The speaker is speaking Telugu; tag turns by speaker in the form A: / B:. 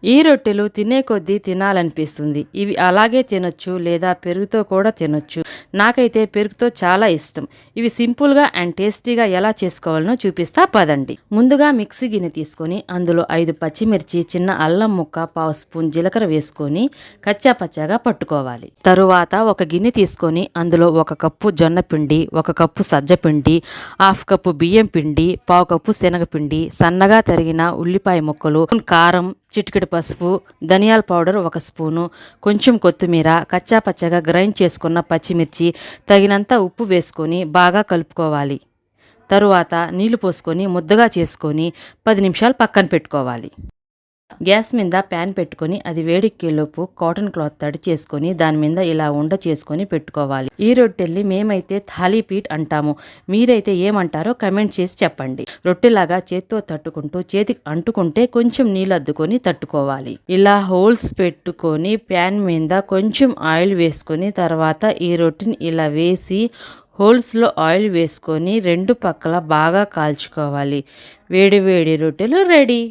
A: ఈ రొట్టెలు తినే కొద్దీ తినాలనిపిస్తుంది. ఇవి అలాగే తినొచ్చు లేదా పెరుగుతో కూడా తినొచ్చు. నాకైతే పెరుగుతో చాలా ఇష్టం. ఇవి సింపుల్గా అండ్ టేస్టీగా ఎలా చేసుకోవాలనో చూపిస్తా పదండి. ముందుగా మిక్సీ గిన్నె తీసుకొని అందులో 5 పచ్చిమిర్చి, చిన్న అల్లం ముక్క, పావు స్పూన్ జీలకర్ర వేసుకొని కచ్చా పచ్చాగా పట్టుకోవాలి. తరువాత ఒక గిన్నె తీసుకొని అందులో 1 కప్పు జొన్న పిండి, 1 కప్పు సజ్జ పిండి, హాఫ్ కప్పు బియ్యం పిండి, పావు కప్పు శనగపిండి, సన్నగా తరిగిన ఉల్లిపాయ ముక్కలు, కారం, చిటికెడు పసుపు, ధనియాల పౌడర్ 1 స్పూను, కొంచెం కొత్తిమీర, కచ్చా పచ్చగా గ్రైండ్ చేసుకున్న పచ్చిమిర్చి, తగినంత ఉప్పు వేసుకొని బాగా కలుపుకోవాలి. తరువాత నీళ్లు పోసుకొని ముద్దగా చేసుకొని 10 నిమిషాలు పక్కన పెట్టుకోవాలి. గ్యాస్ మీద ప్యాన్ పెట్టుకొని అది వేడెక్కేలోపు కాటన్ క్లాత్ తడి చేసుకొని దాని మీద ఇలా ఉండ చేసుకొని పెట్టుకోవాలి. ఈ రొట్టెల్ని మేమైతే థాలీపీట్ అంటాము. మీరైతే ఏమంటారో కమెంట్ చేసి చెప్పండి. రొట్టెలాగా చేత్తో తట్టుకుంటూ చేతికి అంటుకుంటే కొంచెం నీళ్ళు అద్దుకొని తట్టుకోవాలి. ఇలా హోల్స్ పెట్టుకొని ప్యాన్ మీద కొంచెం ఆయిల్ వేసుకొని తర్వాత ఈ రొట్టెని ఇలా వేసి హోల్స్లో ఆయిల్ వేసుకొని 2 పక్కల బాగా కాల్చుకోవాలి. వేడి వేడి రొట్టెలు రెడీ.